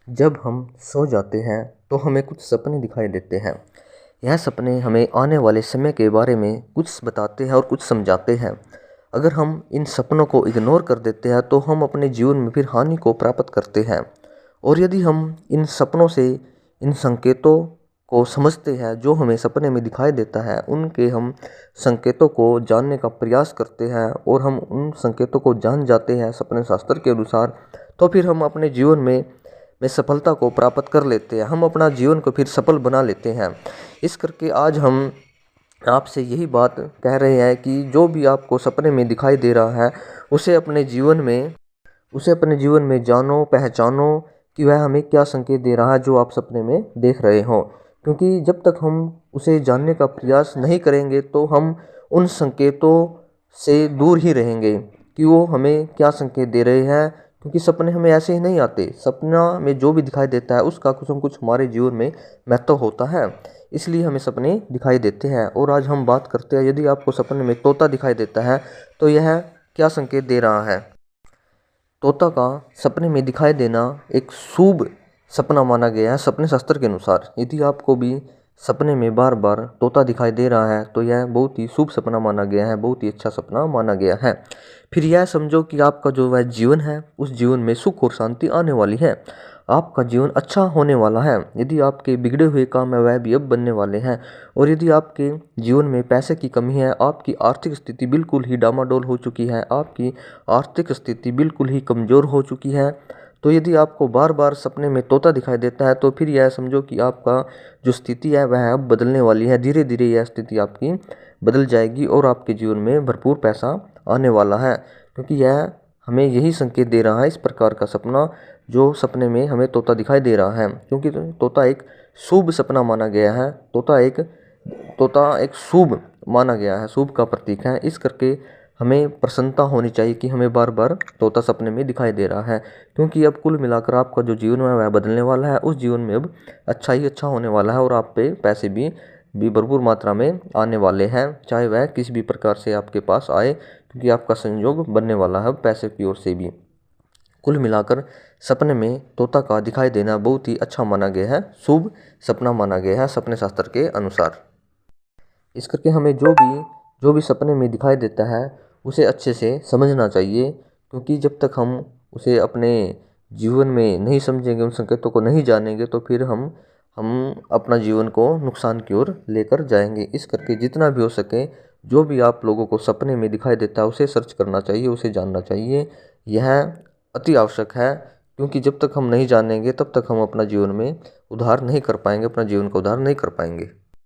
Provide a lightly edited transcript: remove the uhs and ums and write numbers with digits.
जब हम सो जाते हैं तो हमें कुछ सपने दिखाई देते हैं। यह सपने हमें आने वाले समय के बारे में कुछ बताते हैं और कुछ समझाते हैं। अगर हम इन सपनों को इग्नोर कर देते हैं तो हम अपने जीवन में फिर हानि को प्राप्त करते हैं। और यदि हम इन सपनों से इन संकेतों को समझते हैं जो हमें सपने में दिखाई देता है, उनके हम संकेतों को जानने का प्रयास करते हैं और हम उन संकेतों को जान जाते हैं सपने शास्त्र के अनुसार, तो फिर हम अपने जीवन में सफलता को प्राप्त कर लेते हैं। हम अपना जीवन को फिर सफल बना लेते हैं। इस करके आज हम आपसे यही बात कह रहे हैं कि जो भी आपको सपने में दिखाई दे रहा है उसे अपने जीवन में जानो, पहचानो कि वह हमें क्या संकेत दे रहा है जो आप सपने में देख रहे हो। क्योंकि जब तक हम उसे जानने का प्रयास नहीं करेंगे तो हम उन संकेतों से दूर ही रहेंगे कि वो हमें क्या संकेत दे रहे हैं। क्योंकि सपने हमें ऐसे ही नहीं आते। सपना में जो भी दिखाई देता है उसका कुछ न कुछ हमारे जीवन में महत्व होता है, इसलिए हमें सपने दिखाई देते हैं। और आज हम बात करते हैं, यदि आपको सपने में तोता दिखाई देता है तो यह क्या संकेत दे रहा है। तोता का सपने में दिखाई देना एक शुभ सपना माना गया है सपने शास्त्र के अनुसार। यदि आपको भी सपने में बार बार तोता दिखाई दे रहा है तो यह बहुत ही शुभ सपना माना गया है, बहुत ही अच्छा सपना माना गया है। फिर यह समझो कि आपका जो वह जीवन है उस जीवन में सुख और शांति आने वाली है। आपका जीवन अच्छा होने वाला है। यदि आपके बिगड़े हुए काम है वह भी अब बनने वाले हैं। और यदि आपके जीवन में पैसे की कमी है, आपकी आर्थिक स्थिति बिल्कुल ही डामाडोल हो चुकी है, आपकी आर्थिक स्थिति बिल्कुल ही कमज़ोर हो चुकी है, तो यदि आपको बार बार सपने में तोता दिखाई देता है तो फिर यह समझो कि आपका जो स्थिति है वह अब बदलने वाली है। धीरे धीरे यह स्थिति आपकी बदल जाएगी और आपके जीवन में भरपूर पैसा आने वाला है। क्योंकि यह हमें यही संकेत दे रहा है इस प्रकार का सपना, जो सपने में हमें तोता दिखाई दे रहा है। क्योंकि तोता एक शुभ सपना माना गया है। तोता एक शुभ माना गया है, शुभ का प्रतीक है। इस करके हमें प्रसन्नता होनी चाहिए कि हमें बार बार तोता सपने में दिखाई दे रहा है। क्योंकि अब कुल मिलाकर आपका जो जीवन है वह बदलने वाला है। उस जीवन में अब अच्छा ही अच्छा होने वाला है और आप पे पैसे भी भरपूर मात्रा में आने वाले हैं, चाहे वह किसी भी प्रकार से आपके पास आए। क्योंकि आपका संयोग बनने वाला है पैसे की ओर से भी। कुल मिलाकर सपने में तोता का दिखाई देना बहुत ही अच्छा माना गया है, शुभ सपना माना गया है सपने शास्त्र के अनुसार। इस करके हमें जो भी सपने में दिखाई देता है उसे अच्छे से समझना चाहिए। क्योंकि जब तक हम उसे अपने जीवन में नहीं समझेंगे, उन संकेतों को नहीं जानेंगे, तो फिर हम अपना जीवन को नुकसान की ओर लेकर जाएंगे। इस करके जितना भी हो सके जो भी आप लोगों को सपने में दिखाई देता है उसे सर्च करना चाहिए, उसे जानना चाहिए। यह अति आवश्यक है। क्योंकि जब तक हम नहीं जानेंगे तब तक हम अपना जीवन में उद्धार नहीं कर पाएंगे, अपना जीवन का उद्धार नहीं कर पाएंगे।